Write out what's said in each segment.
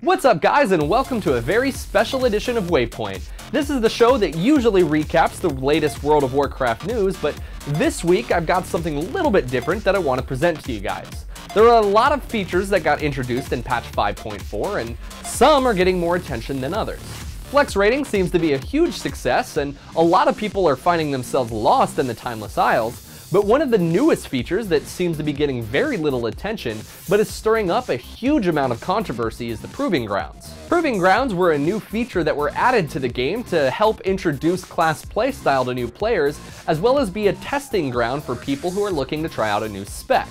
What's up guys, and welcome to a very special edition of Waypoint. This is the show that usually recaps the latest World of Warcraft news, but this week I've got something a little bit different that I want to present to you guys. There are a lot of features that got introduced in patch 5.4, and some are getting more attention than others. Flex rating seems to be a huge success, and a lot of people are finding themselves lost in the Timeless Isles. But one of the newest features that seems to be getting very little attention, but is stirring up a huge amount of controversy, is the Proving Grounds. Proving Grounds were a new feature that were added to the game to help introduce class playstyle to new players, as well as be a testing ground for people who are looking to try out a new spec.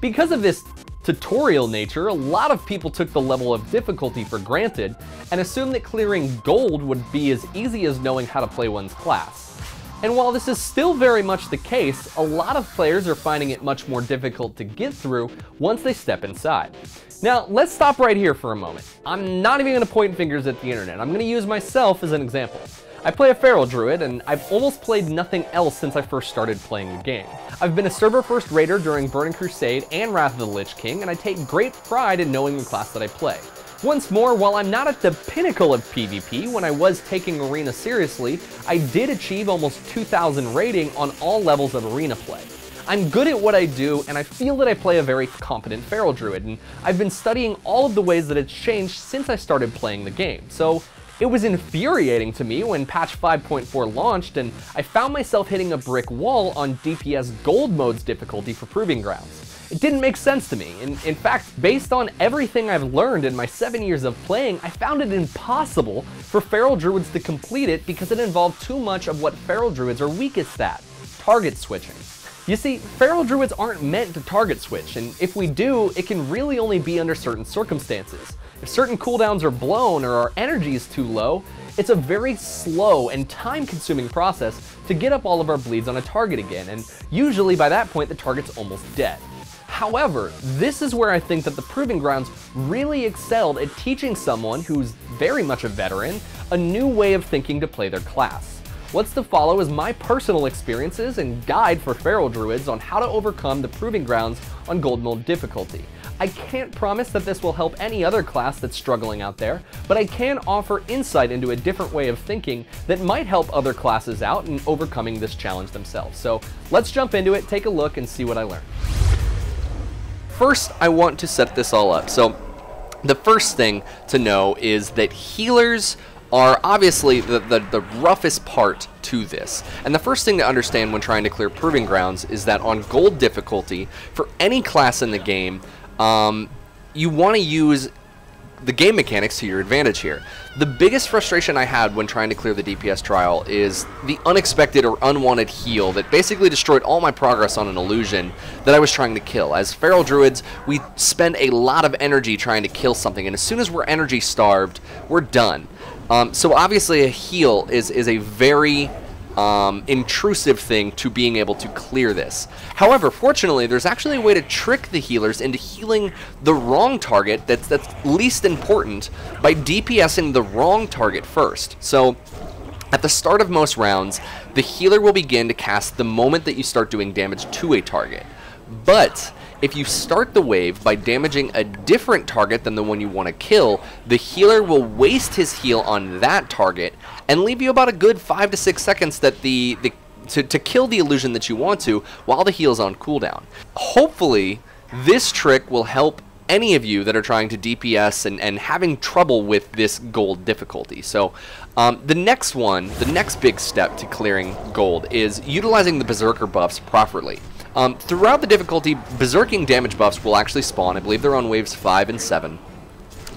Because of this tutorial nature, a lot of people took the level of difficulty for granted, and assumed that clearing gold would be as easy as knowing how to play one's class. And while this is still very much the case, a lot of players are finding it much more difficult to get through once they step inside. Now, let's stop right here for a moment. I'm not even going to point fingers at the internet. I'm going to use myself as an example. I play a feral druid, and I've almost played nothing else since I first started playing the game. I've been a server-first raider during Burning Crusade and Wrath of the Lich King, and I take great pride in knowing the class that I play. Once more, while I'm not at the pinnacle of PvP, when I was taking Arena seriously, I did achieve almost 2,000 rating on all levels of Arena play. I'm good at what I do, and I feel that I play a very competent feral druid, and I've been studying all of the ways that it's changed since I started playing the game. So it was infuriating to me when patch 5.4 launched, and I found myself hitting a brick wall on DPS Gold mode's difficulty for Proving Grounds. It didn't make sense to me. In fact, based on everything I've learned in my 7 years of playing, I found it impossible for feral druids to complete it because it involved too much of what feral druids are weakest at: target switching. You see, feral druids aren't meant to target switch, and if we do, it can really only be under certain circumstances. If certain cooldowns are blown or our energy is too low, it's a very slow and time-consuming process to get up all of our bleeds on a target again, and usually by that point the target's almost dead. However, this is where I think that the Proving Grounds really excelled at teaching someone who's very much a veteran a new way of thinking to play their class. What's to follow is my personal experiences and guide for feral druids on how to overcome the Proving Grounds on Gold mode difficulty. I can't promise that this will help any other class that's struggling out there, but I can offer insight into a different way of thinking that might help other classes out in overcoming this challenge themselves. So let's jump into it, take a look, and see what I learned. First, I want to set this all up. So the first thing to know is that healers are obviously the roughest part to this. And the first thing to understand when trying to clear Proving Grounds is that on Gold difficulty, for any class in the game, you want to use the game mechanics to your advantage here. The biggest frustration I had when trying to clear the DPS trial is the unexpected or unwanted heal that basically destroyed all my progress on an illusion that I was trying to kill. As feral druids, we spend a lot of energy trying to kill something, and as soon as we're energy starved, we're done. So obviously a heal is a very intrusive thing to being able to clear this. However, fortunately, there's actually a way to trick the healers into healing the wrong target that's least important by DPSing the wrong target first. So at the start of most rounds, the healer will begin to cast the moment that you start doing damage to a target. But if you start the wave by damaging a different target than the one you want to kill, the healer will waste his heal on that target and leave you about a good 5 to 6 seconds that to kill the illusion that you want to while the heal's on cooldown. Hopefully, this trick will help any of you that are trying to DPS and having trouble with this Gold difficulty. So the next big step to clearing Gold is utilizing the Berserker buffs properly. Throughout the difficulty, berserking damage buffs will actually spawn. I believe they're on waves 5 and 7.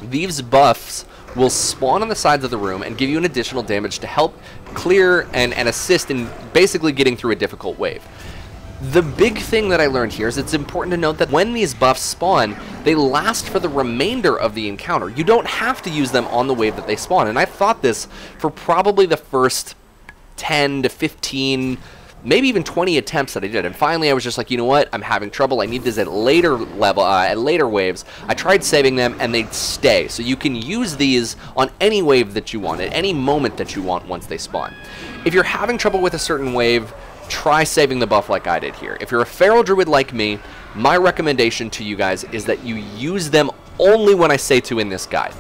These buffs will spawn on the sides of the room and give you an additional damage to help clear and assist in basically getting through a difficult wave. The big thing that I learned here is it's important to note that when these buffs spawn, they last for the remainder of the encounter. You don't have to use them on the wave that they spawn, and I thought this for probably the first 10 to 15, maybe even 20 attempts that I did, and finally I was just like, you know what, I'm having trouble, I need this at later waves. I tried saving them and they'd stay, so you can use these on any wave that you want, at any moment that you want once they spawn. If you're having trouble with a certain wave, try saving the buff like I did here. If you're a feral druid like me, my recommendation to you guys is that you use them only when I say to in this guide.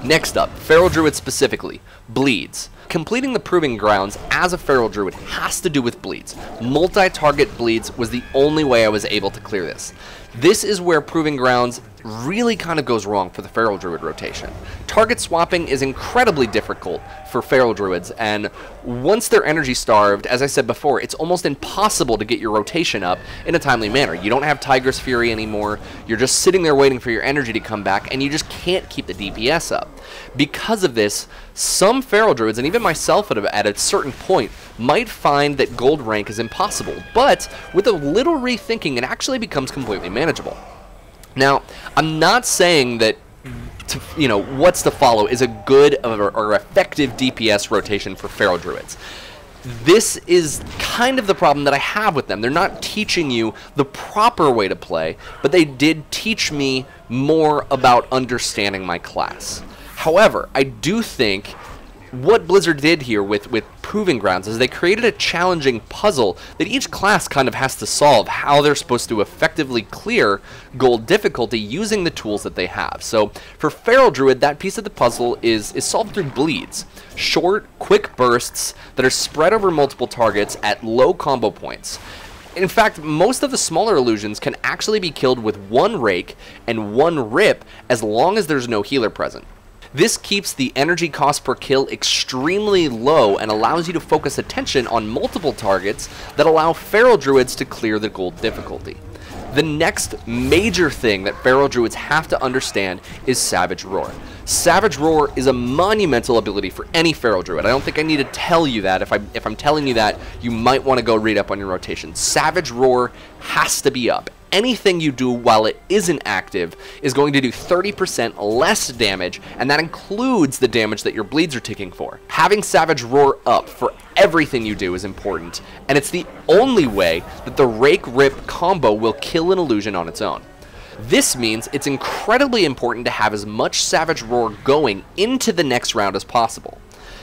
Next up, Feral Druid specifically, bleeds. Completing the Proving Grounds as a Feral Druid has to do with bleeds. Multi-target bleeds was the only way I was able to clear this. This is where Proving Grounds really kind of goes wrong for the Feral Druid rotation. Target swapping is incredibly difficult for Feral Druids, and once they're energy starved, as I said before, it's almost impossible to get your rotation up in a timely manner. You don't have Tiger's Fury anymore, you're just sitting there waiting for your energy to come back, and you just can't keep the DPS up. Because of this, some Feral Druids, and even myself at a certain point, might find that gold rank is impossible, but with a little rethinking, it actually becomes completely manageable. Now, I'm not saying that, what's to follow is a good or effective DPS rotation for Feral Druids. This is kind of the problem that I have with them. They're not teaching you the proper way to play, but they did teach me more about understanding my class. However, I do think what Blizzard did here with Proving Grounds is they created a challenging puzzle that each class kind of has to solve how they're supposed to effectively clear gold difficulty using the tools that they have. So for Feral Druid, that piece of the puzzle is solved through bleeds. Short, quick bursts that are spread over multiple targets at low combo points. In fact, most of the smaller illusions can actually be killed with one rake and one rip as long as there's no healer present. This keeps the energy cost per kill extremely low and allows you to focus attention on multiple targets that allow Feral Druids to clear the gold difficulty. The next major thing that Feral Druids have to understand is Savage Roar. Savage Roar is a monumental ability for any Feral Druid. I don't think I need to tell you that. If I'm telling you that, you might want to go read up on your rotation. Savage Roar has to be up. Anything you do while it isn't active is going to do 30% less damage, and that includes the damage that your bleeds are ticking for. Having Savage Roar up for everything you do is important, and it's the only way that the Rake Rip combo will kill an illusion on its own. This means it's incredibly important to have as much Savage Roar going into the next round as possible.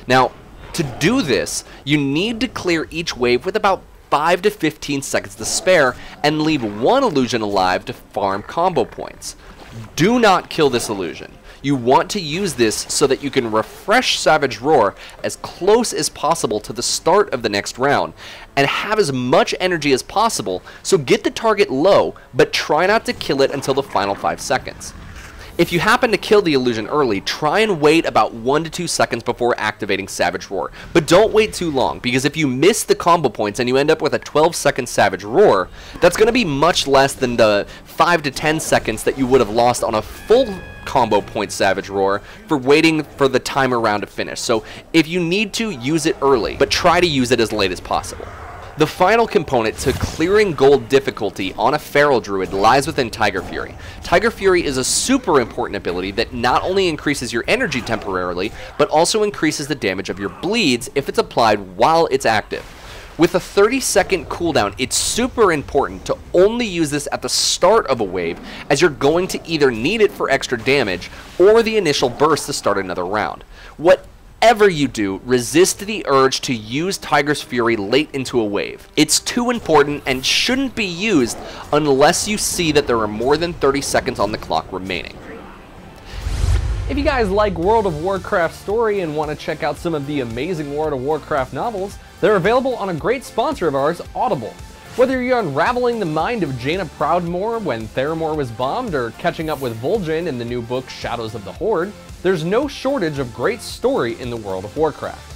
Now, to do this, you need to clear each wave with about 5 to 15 seconds to spare and leave one illusion alive to farm combo points. Do not kill this illusion. You want to use this so that you can refresh Savage Roar as close as possible to the start of the next round and have as much energy as possible, so get the target low, but try not to kill it until the final 5 seconds. If you happen to kill the illusion early, try and wait about 1 to 2 seconds before activating Savage Roar. But don't wait too long, because if you miss the combo points and you end up with a 12-second Savage Roar, that's going to be much less than the 5 to 10 seconds that you would have lost on a full combo point Savage Roar for waiting for the timer round to finish. So if you need to, use it early, but try to use it as late as possible. The final component to clearing gold difficulty on a Feral Druid lies within Tiger Fury. Tiger Fury is a super important ability that not only increases your energy temporarily, but also increases the damage of your bleeds if it's applied while it's active. With a 30-second cooldown, it's super important to only use this at the start of a wave, as you're going to either need it for extra damage or the initial burst to start another round. Whatever you do, resist the urge to use Tiger's Fury late into a wave. It's too important and shouldn't be used unless you see that there are more than 30 seconds on the clock remaining. If you guys like World of Warcraft story and want to check out some of the amazing World of Warcraft novels, they're available on a great sponsor of ours, Audible. Whether you're unraveling the mind of Jaina Proudmoore when Theramore was bombed, or catching up with Vol'jin in the new book Shadows of the Horde, there's no shortage of great story in the World of Warcraft.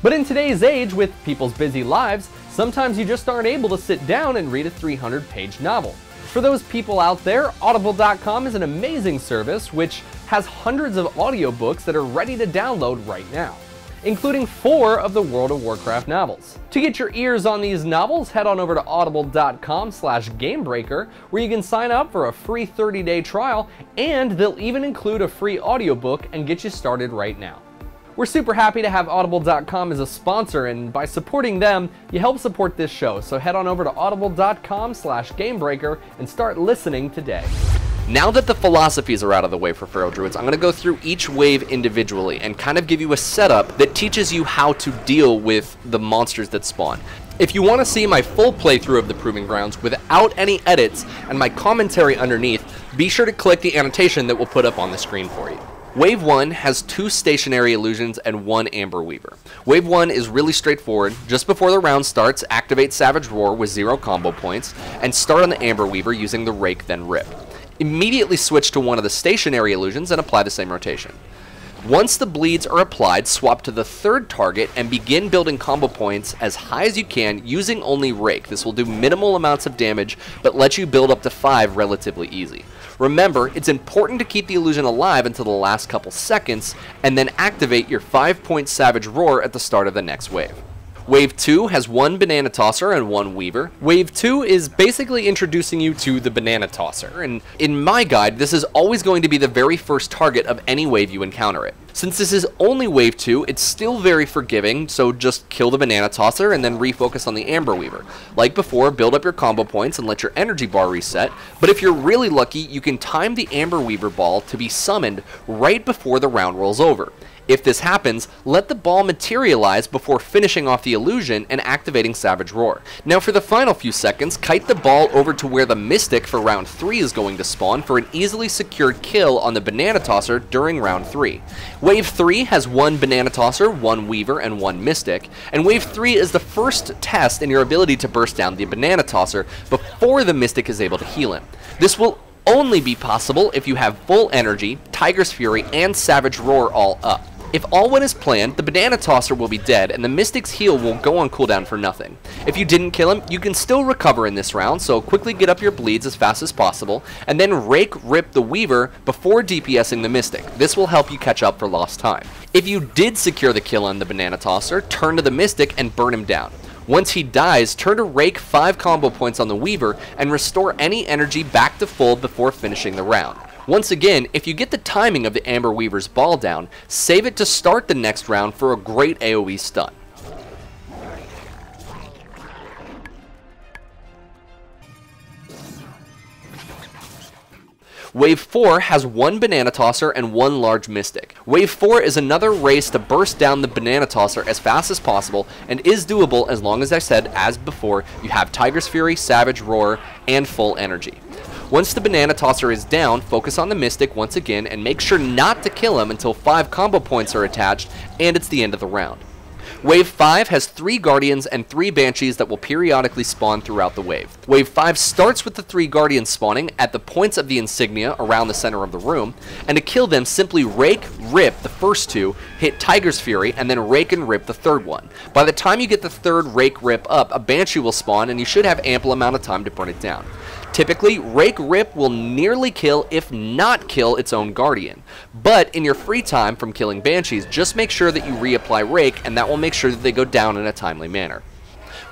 But in today's age, with people's busy lives, sometimes you just aren't able to sit down and read a 300-page novel. For those people out there, Audible.com is an amazing service which has hundreds of audiobooks that are ready to download right now, including 4 of the World of Warcraft novels. To get your ears on these novels, head on over to audible.com/gamebreaker, where you can sign up for a free 30-day trial, and they'll even include a free audiobook and get you started right now. We're super happy to have Audible.com as a sponsor, and by supporting them, you help support this show, so head on over to audible.com/gamebreaker and start listening today. Now that the philosophies are out of the way for Feral Druids, I'm going to go through each wave individually and kind of give you a setup that teaches you how to deal with the monsters that spawn. If you want to see my full playthrough of the Proving Grounds without any edits and my commentary underneath, be sure to click the annotation that we'll put up on the screen for you. Wave 1 has 2 stationary illusions and 1 Amber Weaver. Wave 1 is really straightforward. Just before the round starts, activate Savage Roar with 0 combo points, and start on the Amber Weaver using the Rake then Rip. Immediately switch to one of the stationary illusions and apply the same rotation. Once the bleeds are applied, swap to the third target and begin building combo points as high as you can using only Rake. This will do minimal amounts of damage, but let you build up to 5 relatively easy. Remember, it's important to keep the illusion alive until the last couple seconds, and then activate your 5-point Savage Roar at the start of the next wave. Wave 2 has 1 Banana Tosser and 1 Weaver. Wave 2 is basically introducing you to the Banana Tosser, and in my guide, this is always going to be the very first target of any wave you encounter it. Since this is only Wave 2, it's still very forgiving, so just kill the Banana Tosser and then refocus on the Amber Weaver. Like before, build up your combo points and let your energy bar reset, but if you're really lucky, you can time the Amber Weaver ball to be summoned right before the round rolls over. If this happens, let the ball materialize before finishing off the illusion and activating Savage Roar. Now for the final few seconds, kite the ball over to where the Mystic for round 3 is going to spawn for an easily secured kill on the Banana Tosser during round 3. Wave 3 has 1 Banana Tosser, 1 Weaver, and 1 Mystic, and Wave 3 is the first test in your ability to burst down the Banana Tosser before the Mystic is able to heal him. This will only be possible if you have full energy, Tiger's Fury, and Savage Roar all up. If all went as planned, the Banana Tosser will be dead and the Mystic's heal will go on cooldown for nothing. If you didn't kill him, you can still recover in this round, so quickly get up your bleeds as fast as possible, and then Rake Rip the Weaver before DPSing the Mystic. This will help you catch up for lost time. If you did secure the kill on the Banana Tosser, turn to the Mystic and burn him down. Once he dies, turn to Rake 5 combo points on the Weaver and restore any energy back to full before finishing the round. Once again, if you get the timing of the Amber Weaver's ball down, save it to start the next round for a great AoE stun. Wave 4 has 1 Banana Tosser and 1 large Mystic. Wave 4 is another race to burst down the Banana Tosser as fast as possible and is doable as long as I said, as before, you have Tiger's Fury, Savage Roar, and full energy. Once the Banana Tosser is down, focus on the Mystic once again and make sure not to kill him until 5 combo points are attached and it's the end of the round. Wave 5 has 3 Guardians and 3 Banshees that will periodically spawn throughout the wave. Wave 5 starts with the 3 Guardians spawning at the points of the insignia around the center of the room, and to kill them simply Rake, Rip the first 2, hit Tiger's Fury, and then Rake and Rip the third one. By the time you get the third Rake Rip up, a Banshee will spawn and you should have ample amount of time to burn it down. Typically, Rake Rip will nearly kill, if not kill, its own Guardian. But in your free time from killing Banshees, just make sure that you reapply Rake, and that will make sure that they go down in a timely manner.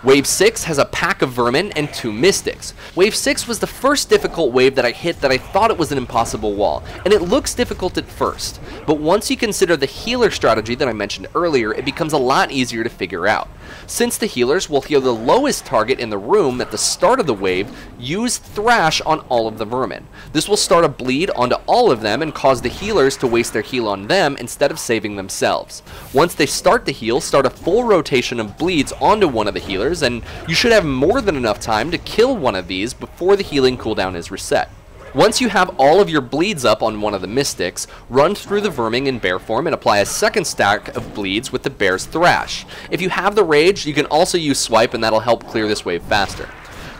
Wave 6 has a pack of Vermin and 2 Mystics. Wave 6 was the first difficult wave that I hit that I thought it was an impossible wall, and it looks difficult at first, but once you consider the healer strategy that I mentioned earlier, it becomes a lot easier to figure out. Since the healers will heal the lowest target in the room at the start of the wave, use Thrash on all of the Vermin. This will start a bleed onto all of them and cause the healers to waste their heal on them instead of saving themselves. Once they start the heal, start a full rotation of bleeds onto one of the healers, and you should have more than enough time to kill one of these before the healing cooldown is reset. Once you have all of your bleeds up on one of the Mystics, run through the Vermin in bear form and apply a second stack of bleeds with the bear's Thrash. If you have the Rage, you can also use Swipe and that'll help clear this wave faster.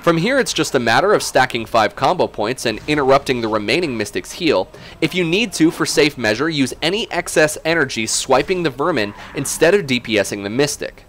From here, it's just a matter of stacking 5 combo points and interrupting the remaining Mystic's heal. If you need to, for safe measure, use any excess energy swiping the Vermin instead of DPSing the Mystic.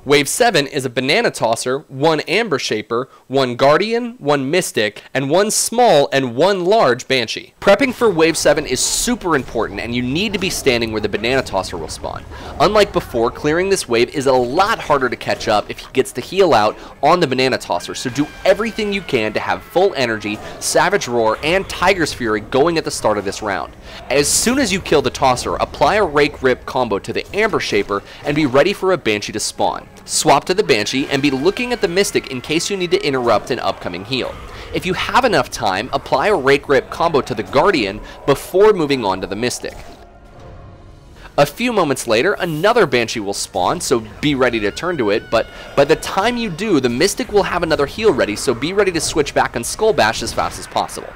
Wave 7 is a Banana Tosser, 1 Amber Shaper, 1 Guardian, 1 Mystic, and 1 small and 1 large Banshee. Prepping for Wave 7 is super important, and you need to be standing where the Banana Tosser will spawn. Unlike before, clearing this wave is a lot harder to catch up if he gets the heal out on the Banana Tosser, so do everything you can to have full energy, Savage Roar, and Tiger's Fury going at the start of this round. As soon as you kill the Tosser, apply a Rake Rip combo to the Amber Shaper and be ready for a Banshee to spawn. Swap to the Banshee and be looking at the Mystic in case you need to interrupt an upcoming heal. If you have enough time, apply a Rake Rip combo to the Guardian before moving on to the Mystic. A few moments later, another Banshee will spawn, so be ready to turn to it, but by the time you do, the Mystic will have another heal ready, so be ready to switch back on Skull Bash as fast as possible.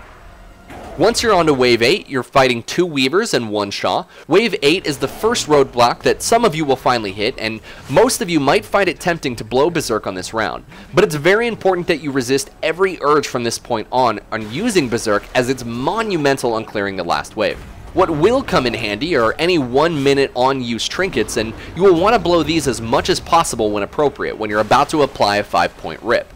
Once you're on to Wave 8, you're fighting 2 Weavers and 1 Shaw. Wave 8 is the first roadblock that some of you will finally hit, and most of you might find it tempting to blow Berserk on this round. But it's very important that you resist every urge from this point on using Berserk, as it's monumental on clearing the last wave. What will come in handy are any 1 minute on use trinkets, and you will want to blow these as much as possible when appropriate, when you're about to apply a 5-point rip.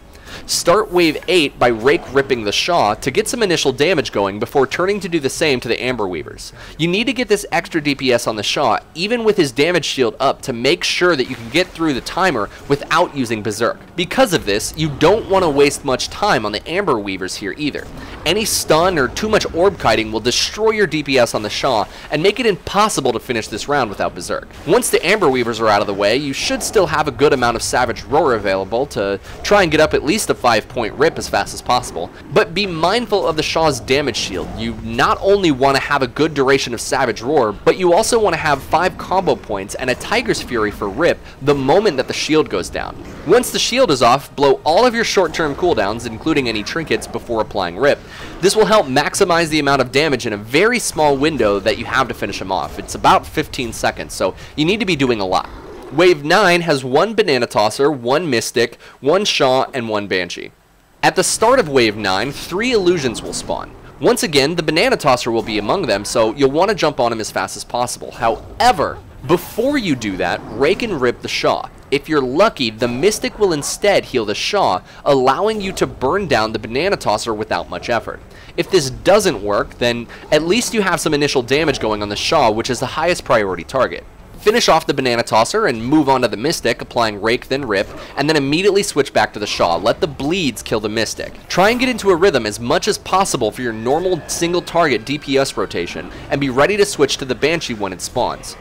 Start Wave 8 by rake ripping the Shaw to get some initial damage going before turning to do the same to the Amber Weavers. You need to get this extra DPS on the Shaw, even with his damage shield up, to make sure that you can get through the timer without using Berserk. Because of this, you don't want to waste much time on the Amber Weavers here either. Any stun or too much orb kiting will destroy your DPS on the Shaw and make it impossible to finish this round without Berserk. Once the Amber Weavers are out of the way, you should still have a good amount of Savage Roar available to try and get up at least a 5-point rip as fast as possible. But be mindful of the Shaw's damage shield. You not only want to have a good duration of Savage Roar, but you also want to have 5 combo points and a Tiger's Fury for rip the moment that the shield goes down. Once the shield is off, blow all of your short-term cooldowns, including any trinkets, before applying rip. This will help maximize the amount of damage in a very small window that you have to finish him off. It's about 15 seconds, so you need to be doing a lot. Wave 9 has 1 Banana Tosser, 1 Mystic, 1 Shaw, and 1 Banshee. At the start of Wave 9, 3 illusions will spawn. Once again, the Banana Tosser will be among them, so you'll want to jump on him as fast as possible. However, before you do that, rake and rip the Shaw. If you're lucky, the Mystic will instead heal the Shaw, allowing you to burn down the Banana Tosser without much effort. If this doesn't work, then at least you have some initial damage going on the Shaw, which is the highest priority target. Finish off the Banana Tosser and move on to the Mystic, applying Rake then Rip, and then immediately switch back to the Shaw. Let the bleeds kill the Mystic. Try and get into a rhythm as much as possible for your normal single target DPS rotation, and be ready to switch to the Banshee when it spawns.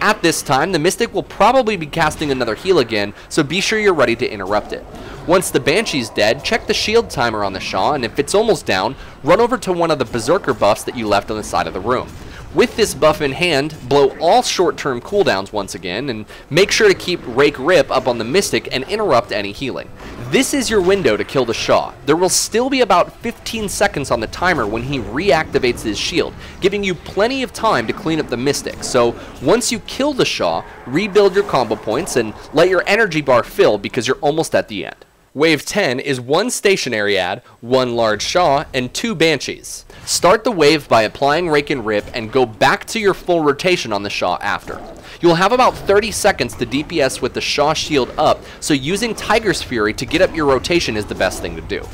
At this time, the Mystic will probably be casting another heal again, so be sure you're ready to interrupt it. Once the Banshee's dead, check the shield timer on the Shaw, and if it's almost down, run over to one of the Berserker buffs that you left on the side of the room. With this buff in hand, blow all short-term cooldowns once again, and make sure to keep Rake Rip up on the Mystic and interrupt any healing. This is your window to kill the Shaw. There will still be about 15 seconds on the timer when he reactivates his shield, giving you plenty of time to clean up the Mystic. So once you kill the Shaw, rebuild your combo points and let your energy bar fill because you're almost at the end. Wave 10 is 1 stationary ad, 1 large Shaw, and 2 Banshees. Start the wave by applying Rake and Rip and go back to your full rotation on the Shaw after. You'll have about 30 seconds to DPS with the Shaw shield up, so using Tiger's Fury to get up your rotation is the best thing to do.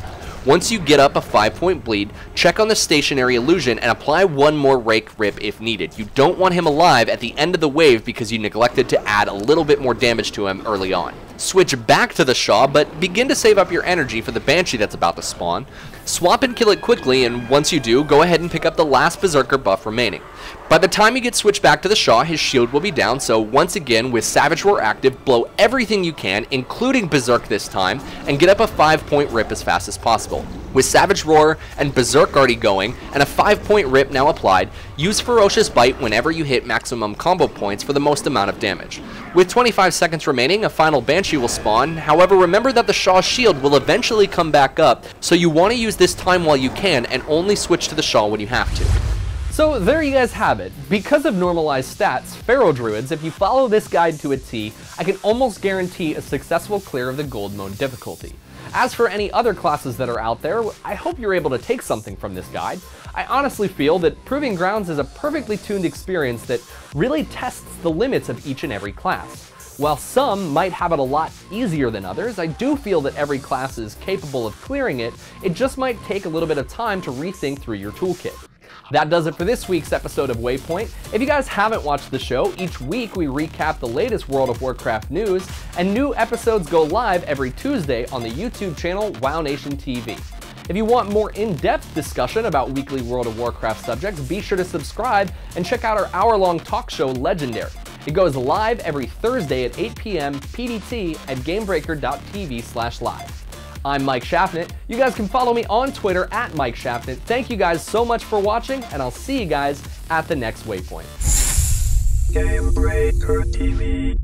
Once you get up a 5-point bleed, check on the stationary illusion and apply 1 more Rake Rip if needed. You don't want him alive at the end of the wave because you neglected to add a little bit more damage to him early on. Switch back to the Shaw, but begin to save up your energy for the Banshee that's about to spawn. Swap and kill it quickly, and once you do, go ahead and pick up the last Berserker buff remaining. By the time you get switched back to the Shaw, his shield will be down, so once again, with Savage Roar active, blow everything you can, including Berserk this time, and get up a 5-point rip as fast as possible. With Savage Roar and Berserk already going, and a 5-point rip now applied, use Ferocious Bite whenever you hit maximum combo points for the most amount of damage. With 25 seconds remaining, a final Banshee will spawn. However, remember that the Shaw's shield will eventually come back up, so you want to use this time while you can, and only switch to the Shaw when you have to. So there you guys have it. Because of normalized stats, Pharaoh Druids, if you follow this guide to a T, I can almost guarantee a successful clear of the gold mode difficulty. As for any other classes that are out there, I hope you're able to take something from this guide. I honestly feel that Proving Grounds is a perfectly tuned experience that really tests the limits of each and every class. While some might have it a lot easier than others, I do feel that every class is capable of clearing it. It just might take a little bit of time to rethink through your toolkit. That does it for this week's episode of Waypoint. If you guys haven't watched the show, each week we recap the latest World of Warcraft news, and new episodes go live every Tuesday on the YouTube channel WoW Nation TV. If you want more in-depth discussion about weekly World of Warcraft subjects, be sure to subscribe and check out our hour-long talk show, Legendary. It goes live every Thursday at 8 p.m. PDT at gamebreaker.tv/live. I'm Mike Shaffnet. You guys can follow me on Twitter at Mike Shaffnet. Thank you guys so much for watching, and I'll see you guys at the next Waypoint. Gamebreaker TV.